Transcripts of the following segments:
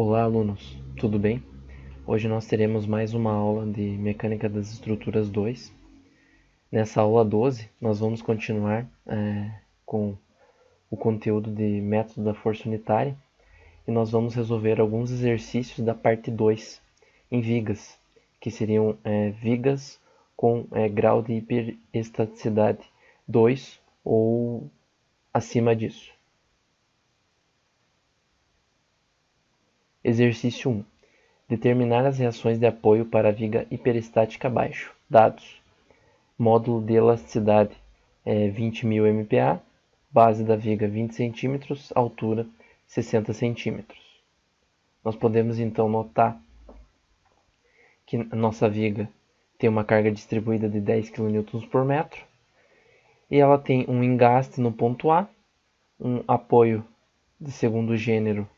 Olá, alunos, tudo bem? Hoje nós teremos mais uma aula de Mecânica das Estruturas 2. Nessa aula 12, nós vamos continuar com o conteúdo de método da força unitária e nós vamos resolver alguns exercícios da parte 2 em vigas, que seriam vigas com grau de hiperestaticidade 2 ou acima disso. Exercício 1. Determinar as reações de apoio para a viga hiperestática abaixo. Dados. Módulo de elasticidade 20.000 MPa. Base da viga 20 cm. Altura 60 cm. Nós podemos então notar que a nossa viga tem uma carga distribuída de 10 kN por metro. E ela tem um engaste no ponto A, um apoio de segundo gênero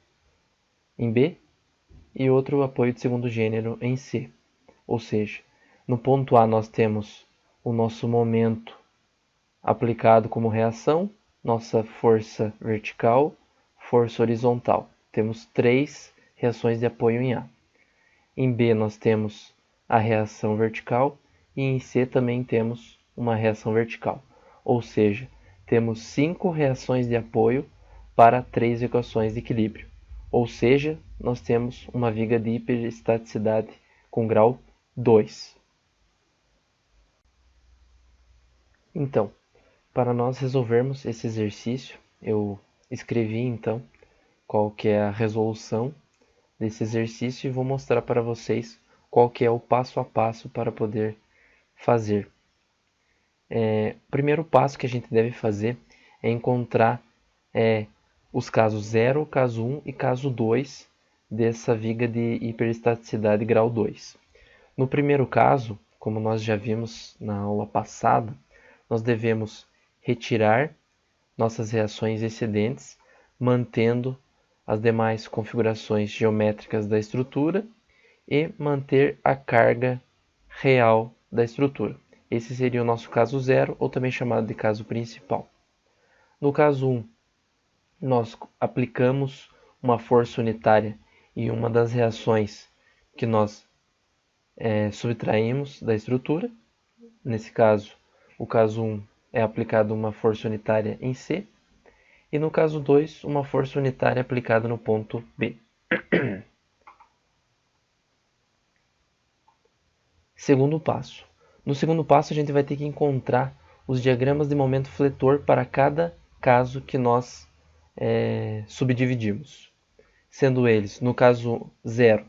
em B e outro apoio de segundo gênero em C. Ou seja, no ponto A nós temos o nosso momento aplicado como reação, nossa força vertical, força horizontal. Temos 3 reações de apoio em A. Em B nós temos a reação vertical e em C também temos uma reação vertical. Ou seja, temos 5 reações de apoio para 3 equações de equilíbrio. Ou seja, nós temos uma viga de hiperestaticidade com grau 2. Então, para nós resolvermos esse exercício, eu escrevi então qual que é a resolução desse exercício e vou mostrar para vocês qual que é o passo a passo para poder fazer. O primeiro passo que a gente deve fazer é encontrar os casos 0, caso 1 e caso 2 dessa viga de hiperestaticidade grau 2. No primeiro caso, como nós já vimos na aula passada, nós devemos retirar nossas reações excedentes, mantendo as demais configurações geométricas da estrutura e manter a carga real da estrutura. Esse seria o nosso caso 0, ou também chamado de caso principal. No caso 1, nós aplicamos uma força unitária e uma das reações que nós subtraímos da estrutura. Nesse caso, o caso 1 é aplicado uma força unitária em C. E no caso 2, uma força unitária aplicada no ponto B. Segundo passo. No segundo passo, a gente vai ter que encontrar os diagramas de momento fletor para cada caso que nós subdividimos. Sendo eles, no caso 0,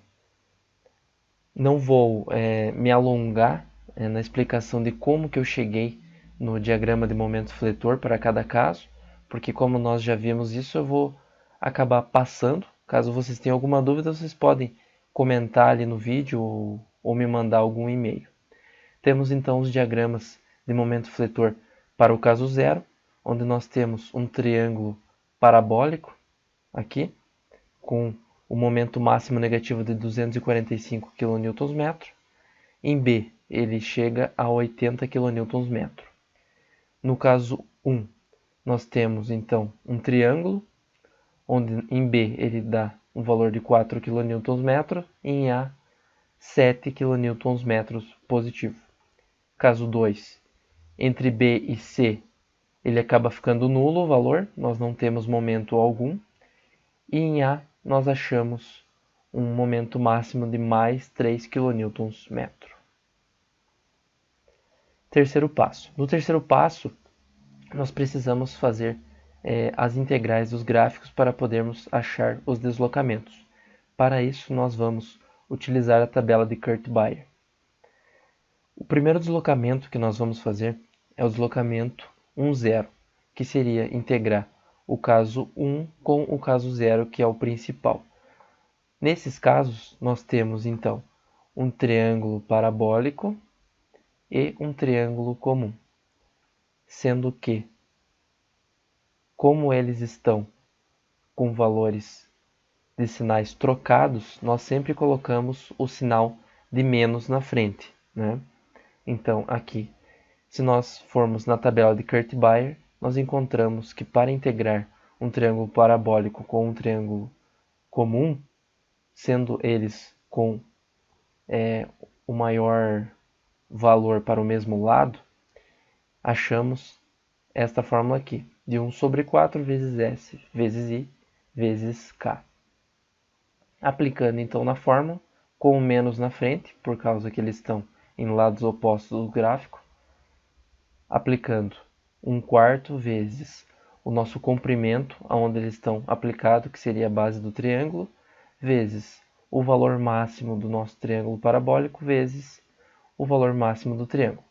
não vou me alongar na explicação de como que eu cheguei no diagrama de momento fletor para cada caso, porque como nós já vimos isso, eu vou acabar passando. Caso vocês tenham alguma dúvida, vocês podem comentar ali no vídeo ou me mandar algum e-mail. Temos então os diagramas de momento fletor para o caso 0, onde nós temos um triângulo parabólico aqui, com o momento máximo negativo de 245 kN. Em B, ele chega a 80 kN. No caso 1, nós temos então um triângulo, onde em B ele dá um valor de 4 kN e em A 7 kN positivo. Caso 2, entre B e C, ele acaba ficando nulo o valor, nós não temos momento algum. E em A, nós achamos um momento máximo de mais 3 kN. Terceiro passo. No terceiro passo, nós precisamos fazer as integrais dos gráficos para podermos achar os deslocamentos. Para isso, nós vamos utilizar a tabela de Kurt-Beyer. O primeiro deslocamento que nós vamos fazer é o deslocamento 1, 0, que seria integrar o caso 1 com o caso 0, que é o principal. Nesses casos, nós temos então um triângulo parabólico e um triângulo comum, sendo que, como eles estão com valores de sinais trocados, nós sempre colocamos o sinal de menos na frente, né? Então, aqui, se nós formos na tabela de Kurt-Beyer, nós encontramos que para integrar um triângulo parabólico com um triângulo comum, sendo eles com o maior valor para o mesmo lado, achamos esta fórmula aqui, de 1 sobre 4 vezes S vezes I vezes K. Aplicando então na fórmula, com o menos na frente, por causa que eles estão em lados opostos do gráfico, aplicando 1/4 vezes o nosso comprimento, aonde eles estão aplicados, que seria a base do triângulo, vezes o valor máximo do nosso triângulo parabólico, vezes o valor máximo do triângulo.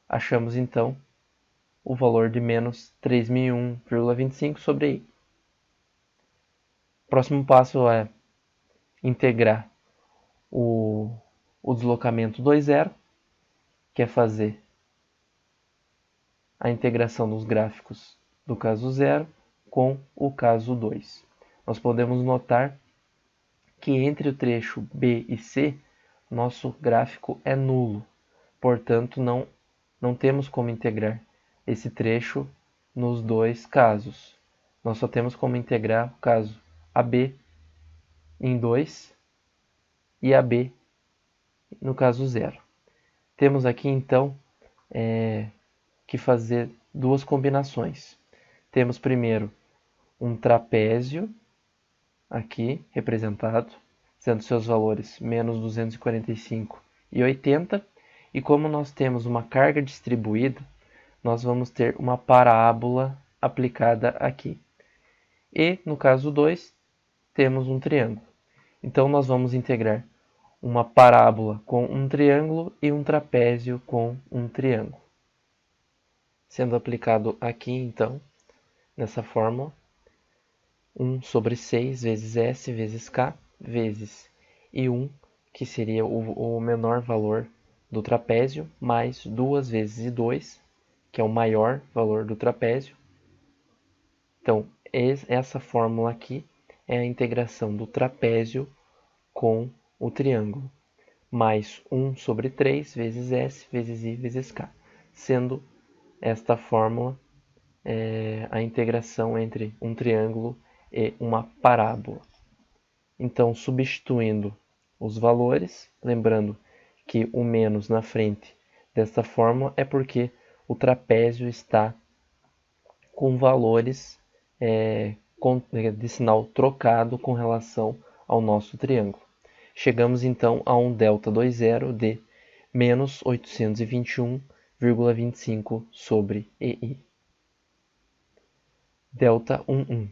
Achamos então o valor de menos 3001,25 sobre I. O próximo passo é integrar o deslocamento 2,0, que é fazer a integração dos gráficos do caso 0 com o caso 2. Nós podemos notar que entre o trecho B e C, nosso gráfico é nulo. Portanto, não temos como integrar esse trecho nos dois casos. Nós só temos como integrar o caso AB em 2 e AB no caso 0. Temos aqui, então, que fazer duas combinações. Temos primeiro um trapézio, aqui representado, sendo seus valores menos 245 e 80. E como nós temos uma carga distribuída, nós vamos ter uma parábola aplicada aqui. E no caso 2, temos um triângulo. Então nós vamos integrar uma parábola com um triângulo e um trapézio com um triângulo. Sendo aplicado aqui, então, nessa fórmula, 1 sobre 6 vezes S vezes K vezes I1, que seria o menor valor do trapézio, mais 2 vezes I2, que é o maior valor do trapézio. Então, essa fórmula aqui é a integração do trapézio com o triângulo, mais 1 sobre 3 vezes S vezes I vezes K, sendo esta fórmula a integração entre um triângulo e uma parábola. Então, substituindo os valores, lembrando que o menos na frente desta fórmula é porque o trapézio está com valores de sinal trocado com relação ao nosso triângulo. Chegamos então a um ΔH de menos 821,25 sobre EI. ΔH11.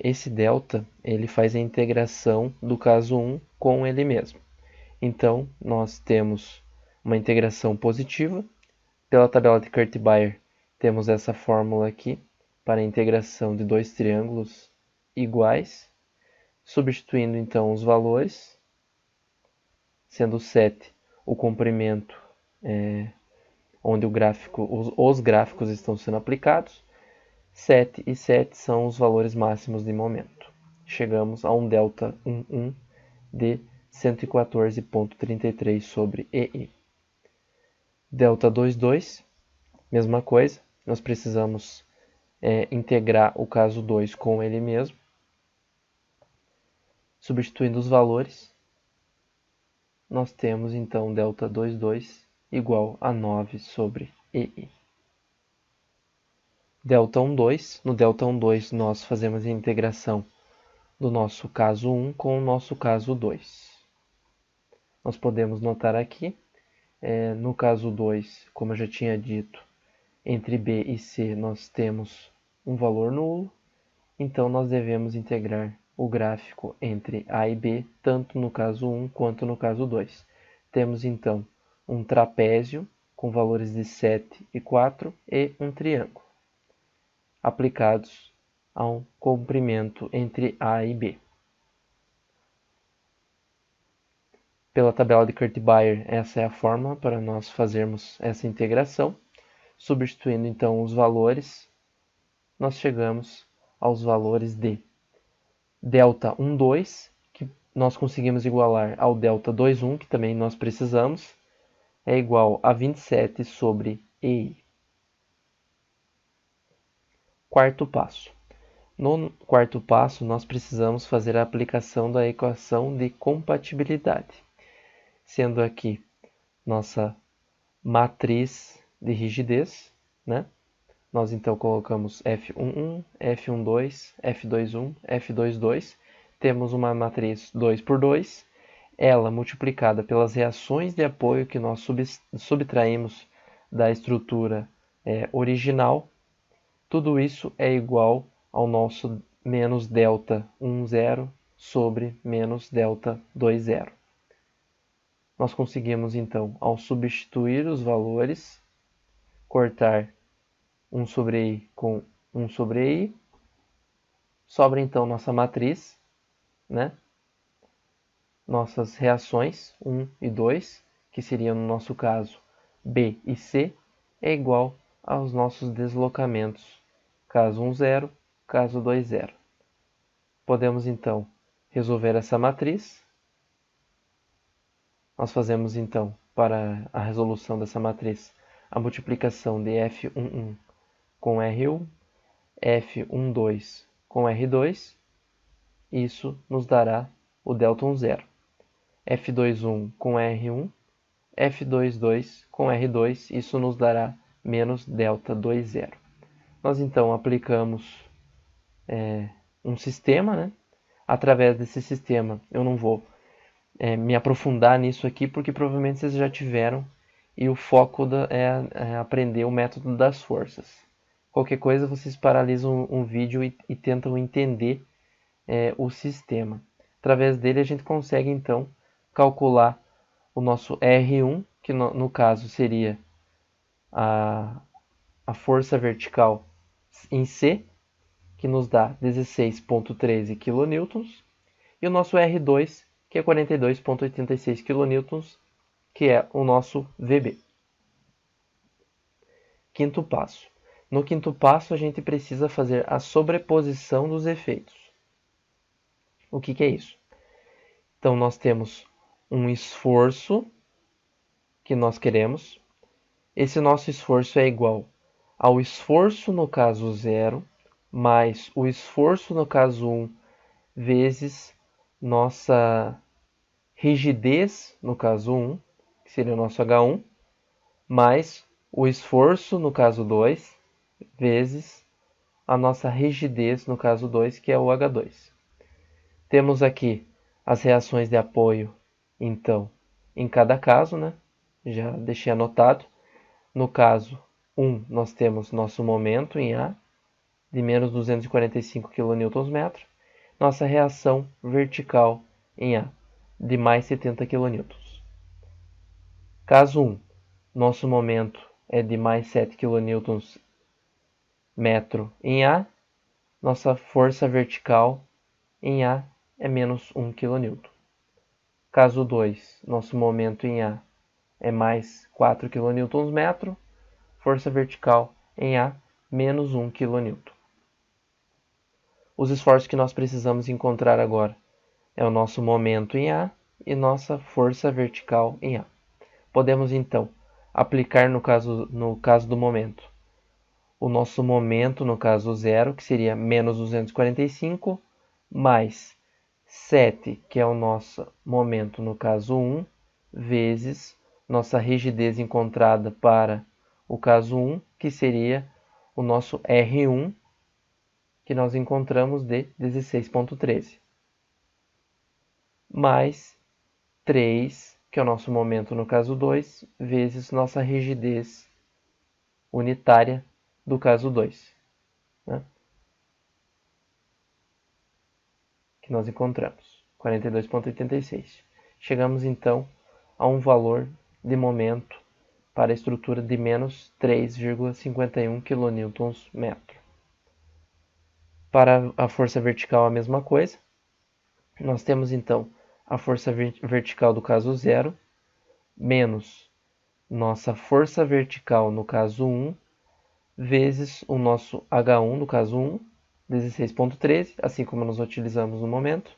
Esse delta ele faz a integração do caso 1 com ele mesmo. Então, nós temos uma integração positiva. Pela tabela de Kurt-Baer, temos essa fórmula aqui para a integração de dois triângulos iguais. Substituindo então os valores, sendo 7 o comprimento onde os gráficos estão sendo aplicados, 7 e 7 são os valores máximos de momento. Chegamos a um ΔH11 de 114,33 sobre EI. ΔH22, mesma coisa, nós precisamos integrar o caso 2 com ele mesmo. Substituindo os valores, nós temos então ΔH22 igual a 9 sobre EI. ΔH12, no ΔH12 nós fazemos a integração do nosso caso 1 com o nosso caso 2. Nós podemos notar aqui, no caso 2, como eu já tinha dito, entre B e C nós temos um valor nulo, então nós devemos integrar o gráfico entre A e B, tanto no caso 1 quanto no caso 2. Temos então um trapézio com valores de 7 e 4 e um triângulo, aplicados a um comprimento entre A e B. Pela tabela de Kurt-Baer, essa é a fórmula para nós fazermos essa integração. Substituindo então os valores, nós chegamos aos valores de ΔH12, que nós conseguimos igualar ao ΔH21, que também nós precisamos, é igual a 27 sobre EI. Quarto passo. No quarto passo, nós precisamos fazer a aplicação da equação de compatibilidade, sendo aqui nossa matriz de rigidez, né? Nós então colocamos F11, F12, F21, F22, temos uma matriz 2 por 2, ela multiplicada pelas reações de apoio que nós subtraímos da estrutura original, tudo isso é igual ao nosso menos delta 10 sobre menos delta 20. Nós conseguimos então, ao substituir os valores, cortar 1 sobre i com 1 sobre i, sobra então nossa matriz, né? Nossas reações 1 e 2, que seriam no nosso caso B e C, é igual aos nossos deslocamentos, caso 1, 0, caso 2, 0. Podemos então resolver essa matriz. Nós fazemos então, para a resolução dessa matriz, a multiplicação de F11 com R1, F12 com R2, isso nos dará o delta 10. F21 com R1, F22 com R2, isso nos dará menos delta 20. Nós então aplicamos um sistema, né? Através desse sistema, eu não vou me aprofundar nisso aqui, porque provavelmente vocês já tiveram, e o foco é aprender o método das forças. Qualquer coisa, vocês paralisam um vídeo e tentam entender o sistema. Através dele, a gente consegue, então, calcular o nosso R1, que no caso seria a força vertical em C, que nos dá 16,13 kN, e o nosso R2, que é 42,86 kN, que é o nosso VB. Quinto passo. No quinto passo, a gente precisa fazer a sobreposição dos efeitos. O que é isso? Então, nós temos um esforço que nós queremos. Esse nosso esforço é igual ao esforço no caso 0, mais o esforço no caso 1, vezes nossa rigidez no caso 1, que seria o nosso H1, mais o esforço no caso 2, vezes a nossa rigidez no caso 2, que é o H2. Temos aqui as reações de apoio, então, em cada caso, né? Já deixei anotado. No caso 1, nós temos nosso momento em A, de menos 245 kN/m. Nossa reação vertical em A, de mais 70 kN. Caso 1, nosso momento é de mais 7 kN/m em A, nossa força vertical em A é menos 1 kN. Caso 2, nosso momento em A é mais 4 kN/m, força vertical em A menos 1 kN. Os esforços que nós precisamos encontrar agora é o nosso momento em A e nossa força vertical em A. Podemos então aplicar no caso do momento o nosso momento no caso 0, que seria menos 245, mais 7, que é o nosso momento no caso 1, vezes nossa rigidez encontrada para o caso 1, que seria o nosso R1, que nós encontramos de 16,13. Mais 3, que é o nosso momento no caso 2, vezes nossa rigidez unitária do caso 2, né? Que nós encontramos, 42,86. Chegamos então a um valor de momento para a estrutura de menos 3,51 kN/m. Para a força vertical a mesma coisa. Nós temos então a força vertical do caso 0, menos nossa força vertical no caso 1, vezes o nosso H1 no caso 1, 16,13, assim como nós utilizamos no momento,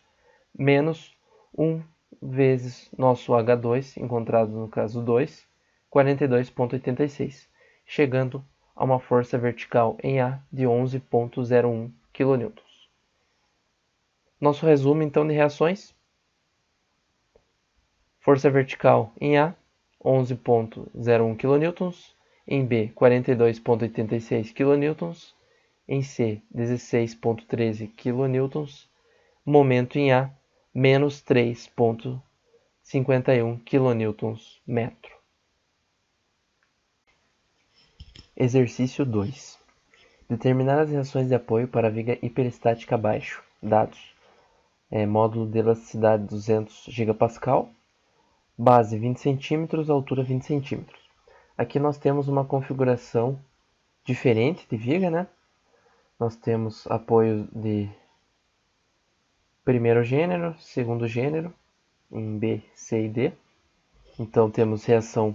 menos 1 vezes nosso H2, encontrado no caso 2, 42,86, chegando a uma força vertical em A de 11,01 kN. Nosso resumo então de reações. Força vertical em A, 11,01 kN, em B, 42,86 kN, em C, 16,13 kN, momento em A, menos 3,51 kN/m. Exercício 2. Determinar as reações de apoio para a viga hiperestática abaixo. Dados. Módulo de elasticidade 200 GPa, base 20 cm, altura 20 cm. Aqui nós temos uma configuração diferente de viga, né? Nós temos apoio de primeiro gênero, segundo gênero, em B, C e D. Então temos reação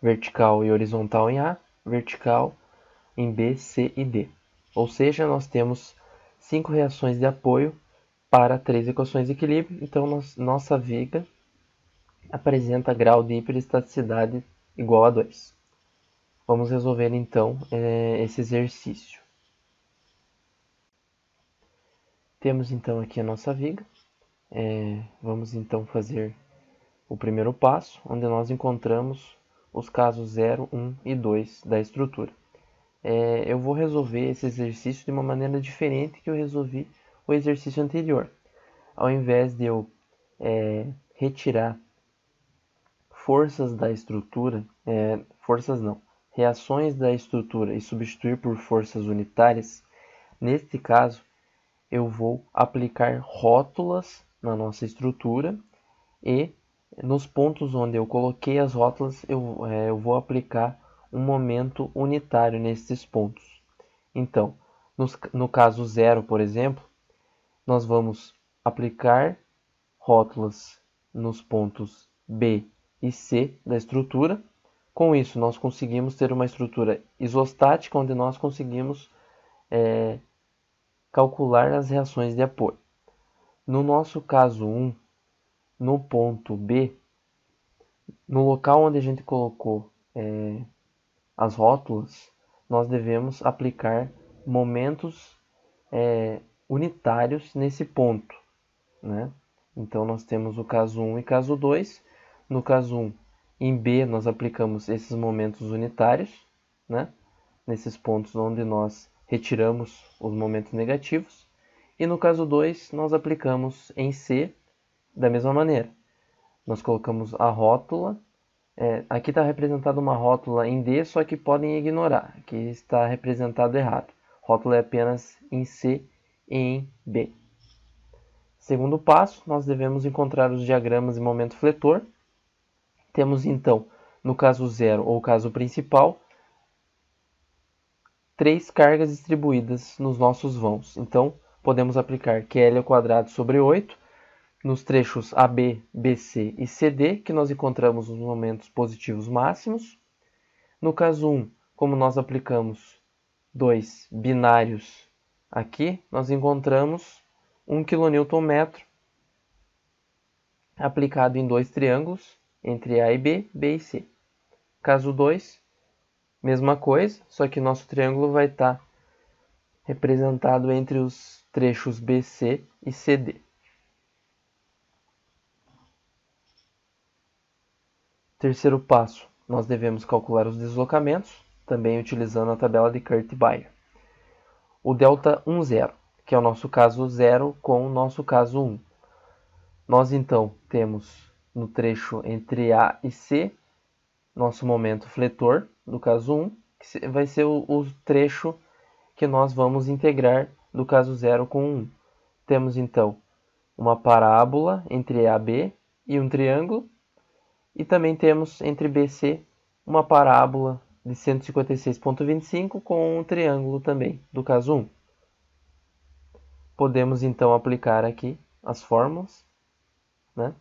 vertical e horizontal em A, vertical em B, C e D. Ou seja, nós temos 5 reações de apoio para 3 equações de equilíbrio. Então nossa viga apresenta grau de hiperestaticidade igual a 2. Vamos resolver então esse exercício. Temos então aqui a nossa viga. Vamos então fazer o primeiro passo, onde nós encontramos os casos 0, 1 e 2 da estrutura. Eu vou resolver esse exercício de uma maneira diferente que eu resolvi o exercício anterior. Ao invés de eu retirar forças da estrutura, reações da estrutura e substituir por forças unitárias, neste caso eu vou aplicar rótulas na nossa estrutura e nos pontos onde eu coloquei as rótulas eu vou aplicar um momento unitário nesses pontos. Então, no caso 0, por exemplo, nós vamos aplicar rótulas nos pontos B e C da estrutura. Com isso, nós conseguimos ter uma estrutura isostática, onde nós conseguimos calcular as reações de apoio. No nosso caso 1, no ponto B, no local onde a gente colocou as rótulas, nós devemos aplicar momentos unitários nesse ponto, né? Então nós temos o caso 1 e caso 2. No caso 1, em B nós aplicamos esses momentos unitários, né? Nesses pontos onde nós retiramos os momentos negativos. E no caso 2 nós aplicamos em C da mesma maneira. Nós colocamos a rótula. Aqui está representada uma rótula em D, só que podem ignorar, que está representado errado. Rótula é apenas em C e em B. Segundo passo, nós devemos encontrar os diagramas de momento fletor. Temos então, no caso 0 ou caso principal, 3 cargas distribuídas nos nossos vãos. Então, podemos aplicar QL² sobre 8 nos trechos AB, BC e CD, que nós encontramos os momentos positivos máximos. No caso 1, como nós aplicamos 2 binários aqui, nós encontramos 1 kN/m aplicado em 2 triângulos, entre A e B, B e C. Caso 2, mesma coisa, só que nosso triângulo vai estar representado entre os trechos BC e CD. Terceiro passo, nós devemos calcular os deslocamentos, também utilizando a tabela de Kurt-Beyer. O delta 1,0, que é o nosso caso 0 com o nosso caso 1. Nós então temos no trecho entre A e C, nosso momento fletor, do caso 1, que vai ser o trecho que nós vamos integrar do caso 0 com 1. Temos então uma parábola entre AB e um triângulo, e também temos entre BC uma parábola de 156,25 com um triângulo também, do caso 1. Podemos então aplicar aqui as fórmulas, né?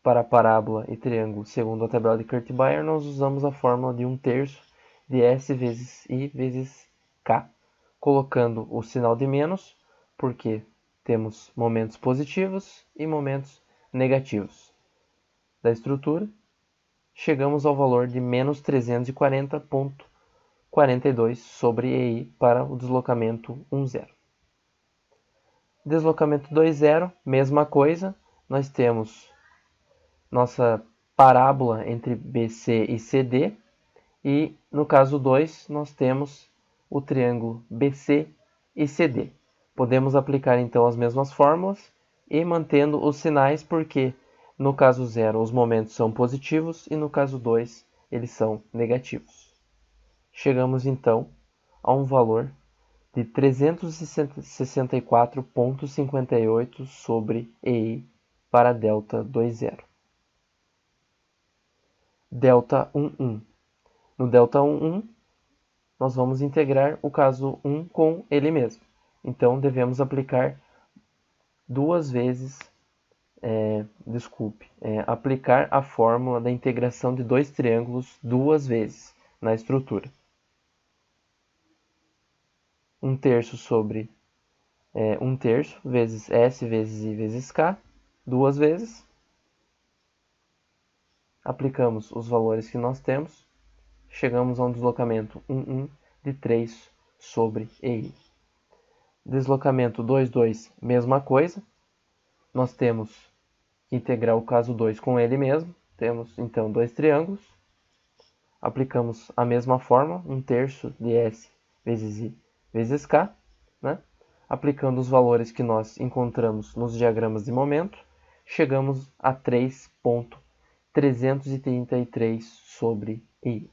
Para parábola e triângulo, segundo a tabela de Kurt-Beyer, nós usamos a fórmula de 1/3 de S vezes I vezes K, colocando o sinal de menos, porque temos momentos positivos e momentos negativos da estrutura. Chegamos ao valor de menos 340,42 sobre EI para o deslocamento 1,0. Deslocamento 2, 0, mesma coisa. Nós temos nossa parábola entre BC e CD. E no caso 2, nós temos o triângulo BC e CD. Podemos aplicar então as mesmas fórmulas e mantendo os sinais, porque no caso 0 os momentos são positivos e no caso 2 eles são negativos. Chegamos então a um valor de 364,58 sobre EI para delta 20. Delta 11. No delta 11, nós vamos integrar o caso 1 com ele mesmo. Então, devemos aplicar duas vezes, aplicar a fórmula da integração de dois triângulos duas vezes na estrutura. 1/3 sobre 1/3 vezes S vezes I vezes K, duas vezes. Aplicamos os valores que nós temos. Chegamos a um deslocamento 1 de 3 sobre EI. Deslocamento 2, 2, mesma coisa. Nós temos que integrar o caso 2 com ele mesmo. Temos então dois triângulos. Aplicamos a mesma fórmula, 1/3 de S vezes I vezes K, né? Aplicando os valores que nós encontramos nos diagramas de momento, chegamos a 3,333 sobre I.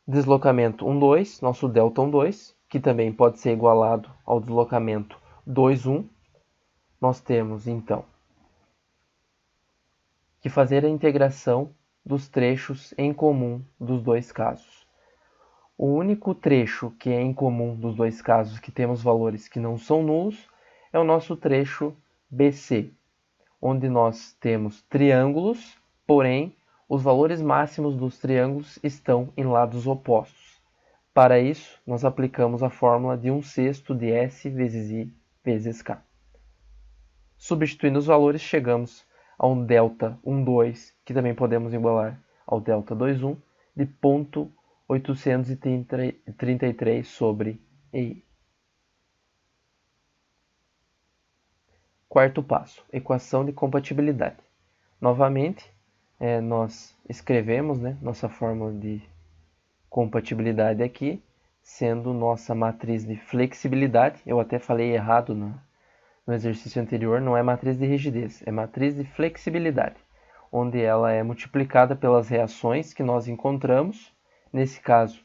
Deslocamento 1, 2, nosso delta 1, 2, que também pode ser igualado ao deslocamento 2, 1. Nós temos, então, que fazer a integração dos trechos em comum dos dois casos. O único trecho que é em comum dos dois casos, que temos valores que não são nulos, é o nosso trecho BC, onde nós temos triângulos, porém, os valores máximos dos triângulos estão em lados opostos. Para isso, nós aplicamos a fórmula de 1/6 de S vezes I vezes K. Substituindo os valores, chegamos a um delta 1, 2, que também podemos igualar ao delta 2, 1, de 0,833 sobre EI. Quarto passo, equação de compatibilidade. Novamente, nós escrevemos, nossa fórmula de compatibilidade aqui, sendo nossa matriz de flexibilidade. Eu até falei errado no exercício anterior, não é matriz de rigidez, é matriz de flexibilidade, onde ela é multiplicada pelas reações que nós encontramos. Nesse caso,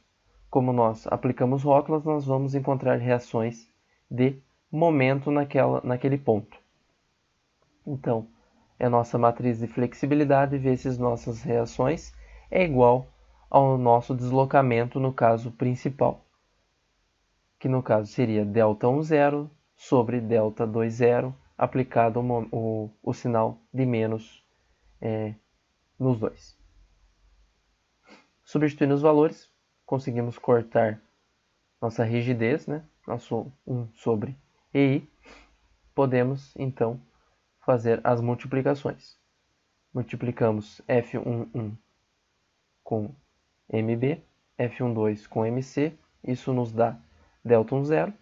como nós aplicamos rótulas, nós vamos encontrar reações de momento naquele ponto. Então, é a nossa matriz de flexibilidade vezes nossas reações é igual ao nosso deslocamento no caso principal, que no caso seria delta 1, 0 sobre delta 2, 0, aplicado o sinal de menos nos dois. Substituindo os valores, conseguimos cortar nossa rigidez, nosso 1 sobre EI. Podemos, então, fazer as multiplicações. Multiplicamos F11 com MB, F12 com MC, isso nos dá delta 1, 0,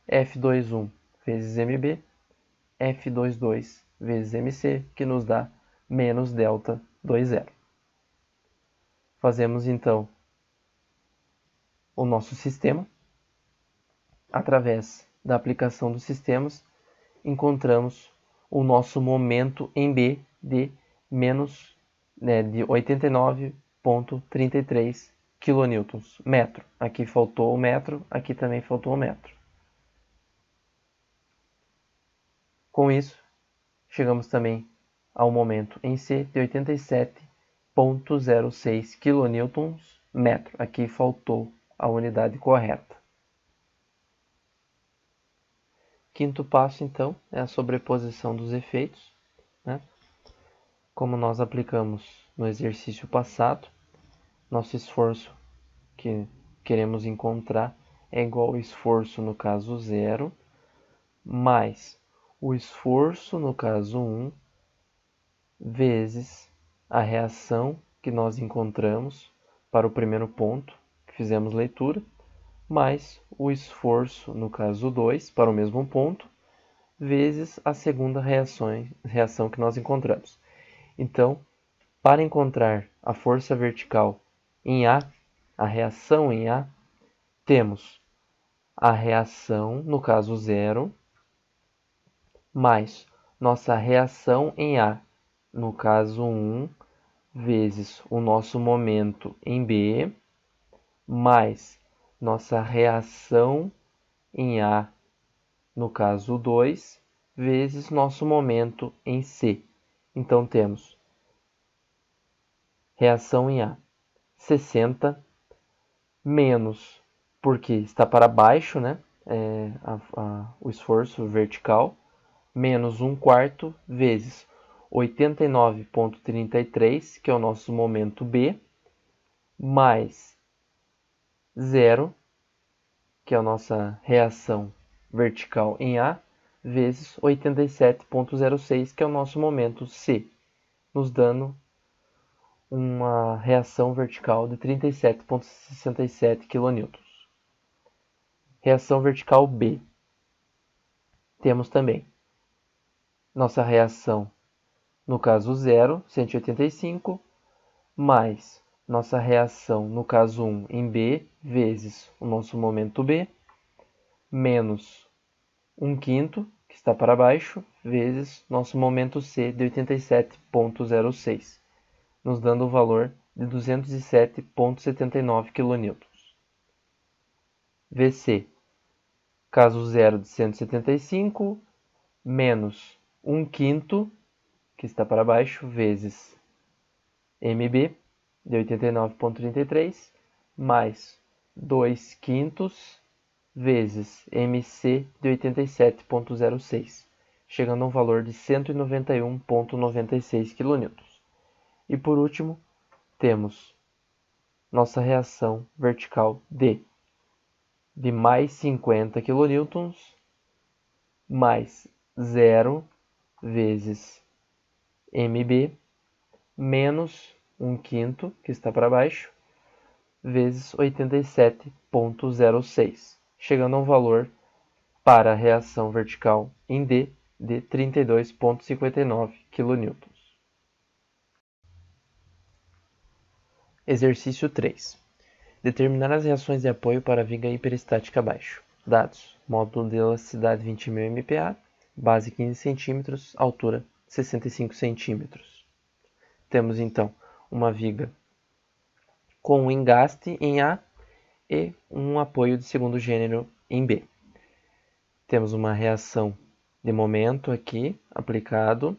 F21 vezes MB, F22 vezes MC, que nos dá menos delta 2, 0. Fazemos então o nosso sistema. Através da aplicação dos sistemas, encontramos o nosso momento em B de menos de 89,33 kN, metro. Aqui faltou o metro, aqui também faltou o metro. Com isso, chegamos também ao momento em C de 87,06 kN metro. Aqui faltou a unidade correta. Quinto passo, então, é a sobreposição dos efeitos. Como nós aplicamos no exercício passado, nosso esforço que queremos encontrar é igual ao esforço no caso 0, mais o esforço no caso 1, vezes a reação que nós encontramos para o primeiro ponto, que fizemos leitura, mais o esforço, no caso 2, para o mesmo ponto, vezes a segunda reação que nós encontramos. Então, para encontrar a força vertical em A, a reação em A, temos a reação, no caso 0, mais nossa reação em A, no caso 1, vezes o nosso momento em B, mais nossa reação em A, no caso 2, vezes nosso momento em C. Então, temos reação em A, 60, menos, porque está para baixo, né? O esforço vertical, menos 1/4 vezes 89,33, que é o nosso momento B, mais 0, que é a nossa reação vertical em A, vezes 87,06, que é o nosso momento C, nos dando uma reação vertical de 37,67 kN. Reação vertical B. Temos também nossa reação, no caso 0, 185, mais nossa reação, no caso 1, em B, vezes o nosso momento B, menos 1/5, que está para baixo, vezes nosso momento C de 87,06, nos dando o valor de 207,79 kN. VC, caso 0 de 175, menos 1/5, que está para baixo, vezes MB, de 89,33, mais 2/5 vezes MC, de 87,06, chegando a um valor de 191,96 kN. E por último, temos nossa reação vertical D, de mais 50 kN, mais 0 vezes MB, menos 1/5, que está para baixo, vezes 87,06, chegando a um valor para a reação vertical em D de 32,59 kN. Exercício 3. Determinar as reações de apoio para a viga hiperestática abaixo. Dados: módulo de elasticidade 20.000 MPa, base 15 cm, altura 65 cm. Temos então uma viga com um engaste em A e um apoio de segundo gênero em B. Temos uma reação de momento aqui aplicado,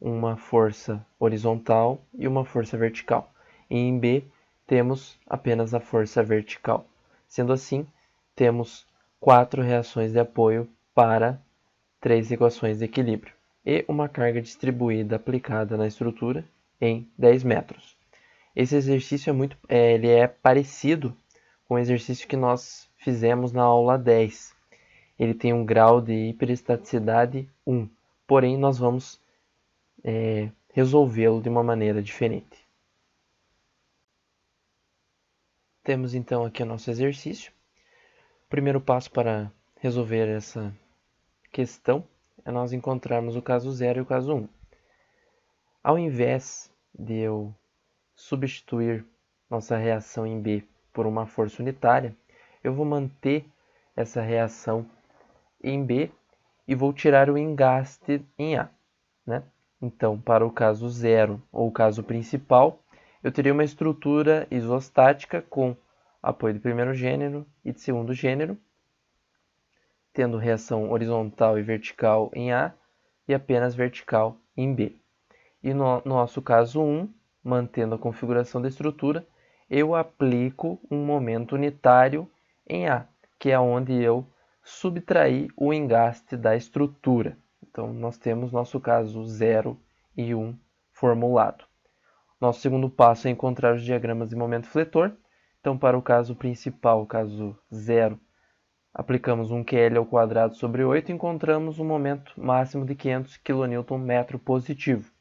uma força horizontal e uma força vertical. E em B temos apenas a força vertical. Sendo assim, temos 4 reações de apoio para 3 equações de equilíbrio e uma carga distribuída aplicada na estrutura em 10 metros. Esse exercício ele é parecido com o exercício que nós fizemos na aula 10. Ele tem um grau de hiperestaticidade 1, porém nós vamos resolvê-lo de uma maneira diferente. Temos então aqui o nosso exercício. O primeiro passo para resolver essa questão é nós encontrarmos o caso 0 e o caso 1. Ao invés de eu substituir nossa reação em B por uma força unitária, eu vou manter essa reação em B e vou tirar o engaste em A, né? Então, para o caso 0 ou o caso principal, eu teria uma estrutura isostática com apoio de primeiro gênero e de segundo gênero, tendo reação horizontal e vertical em A e apenas vertical em B. E no nosso caso 1, mantendo a configuração da estrutura, eu aplico um momento unitário em A, que é onde eu subtraí o engaste da estrutura. Então, nós temos nosso caso 0 e 1 formulado. Nosso segundo passo é encontrar os diagramas de momento fletor. Então, para o caso principal, o caso 0, aplicamos um QL ao quadrado sobre 8 e encontramos um momento máximo de 500 kN positivo.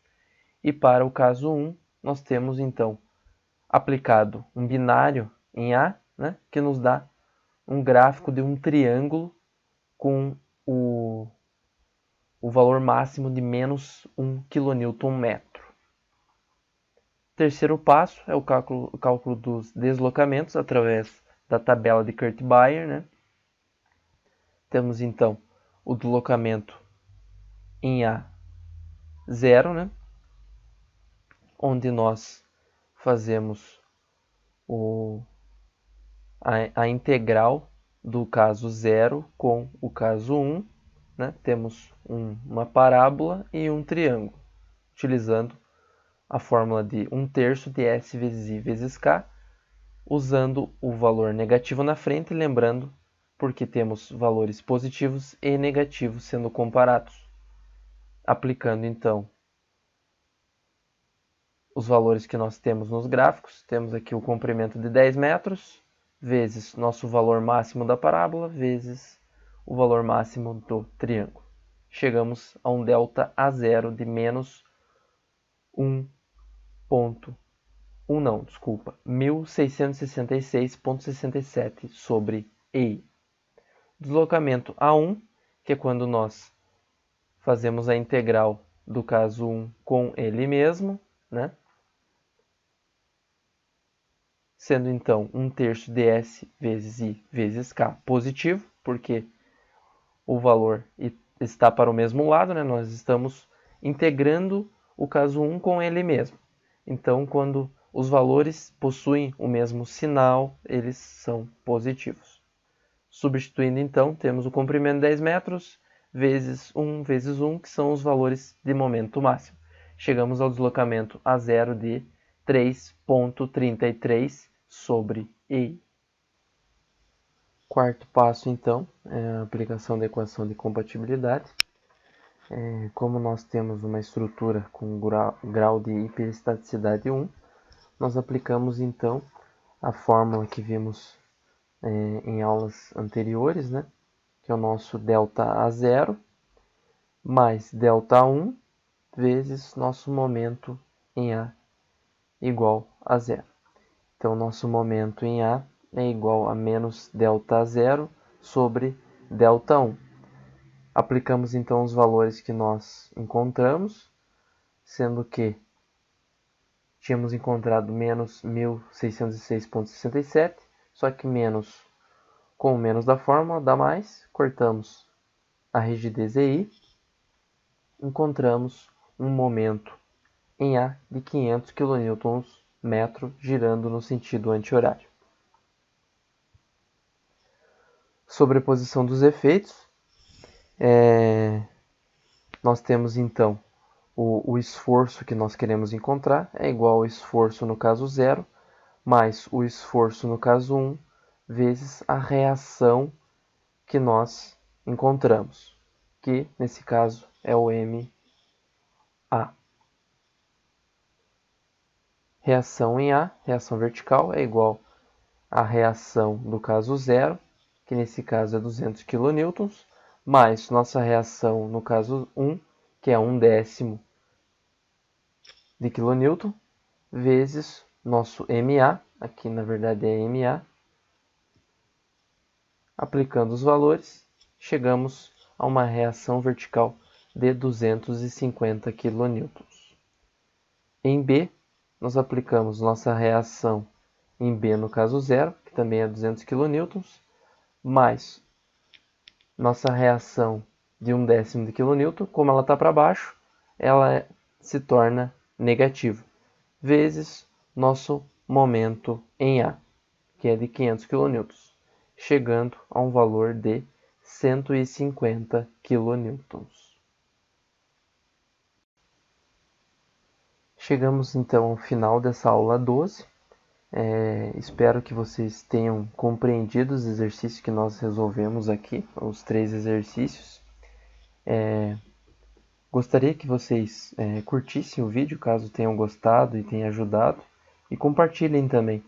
E para o caso 1, nós temos então aplicado um binário em A, né, que nos dá um gráfico de um triângulo com o valor máximo de menos 1 kNm. Terceiro passo é o cálculo dos deslocamentos através da tabela de Kurt-Baer, né? Temos então o deslocamento em A0, né? Onde nós fazemos a integral do caso 0 com o caso 1, né? Temos uma parábola e um triângulo, utilizando a fórmula de 1/3 de S vezes I vezes K, usando o valor negativo na frente, lembrando porque temos valores positivos e negativos sendo comparados. Aplicando então os valores que nós temos nos gráficos, temos aqui o comprimento de 10 metros, vezes nosso valor máximo da parábola, vezes o valor máximo do triângulo. Chegamos a um delta A0 de menos 1666,67 sobre EI. Deslocamento A1, que é quando nós fazemos a integral do caso 1 com ele mesmo, né? Sendo então 1/3 de S vezes I vezes K positivo, porque o valor está para o mesmo lado, né? Nós estamos integrando o caso 1 com ele mesmo. Então, quando os valores possuem o mesmo sinal, eles são positivos. Substituindo então, temos o comprimento de 10 metros vezes 1 vezes 1, que são os valores de momento máximo. Chegamos ao deslocamento A0 de 3,33 sobre EI. Quarto passo, então, é a aplicação da equação de compatibilidade. Como nós temos uma estrutura com grau de hiperestaticidade 1, nós aplicamos, então, a fórmula que vimos em aulas anteriores, né? Que é o nosso ΔA0 mais ΔA1 vezes nosso momento em A igual a zero. Então, nosso momento em A é igual a menos ΔA0 sobre ΔA1. Aplicamos então os valores que nós encontramos, sendo que tínhamos encontrado menos 1606,67, só que menos com o menos da fórmula dá mais, cortamos a rigidez EI, encontramos um momento em A de 500 kNm girando no sentido anti-horário. Sobreposição dos efeitos. Nós temos então o esforço que nós queremos encontrar é igual ao esforço no caso 0 mais o esforço no caso 1 vezes a reação que nós encontramos, que nesse caso é o MA. Reação em A, reação vertical, é igual à reação do caso 0, que nesse caso é 200 kN, mais nossa reação no caso 1, que é 1/10 de kN, vezes nosso MA, aqui na verdade é MA. Aplicando os valores, chegamos a uma reação vertical de 250 kN. Em B, nós aplicamos nossa reação em B no caso 0, que também é 200 kN, mais nossa reação de 1/10 de kN, como ela está para baixo, ela se torna negativa, vezes nosso momento em A, que é de 500 kN, chegando a um valor de 150 kN. Chegamos então ao final dessa aula 12. Espero que vocês tenham compreendido os exercícios que nós resolvemos aqui, os 3 exercícios. Gostaria que vocês curtissem o vídeo, caso tenham gostado e tenha ajudado, e compartilhem também.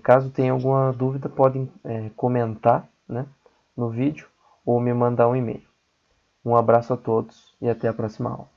Caso tenham alguma dúvida, podem comentar, né, no vídeo ou me mandar um e-mail. Um abraço a todos e até a próxima aula.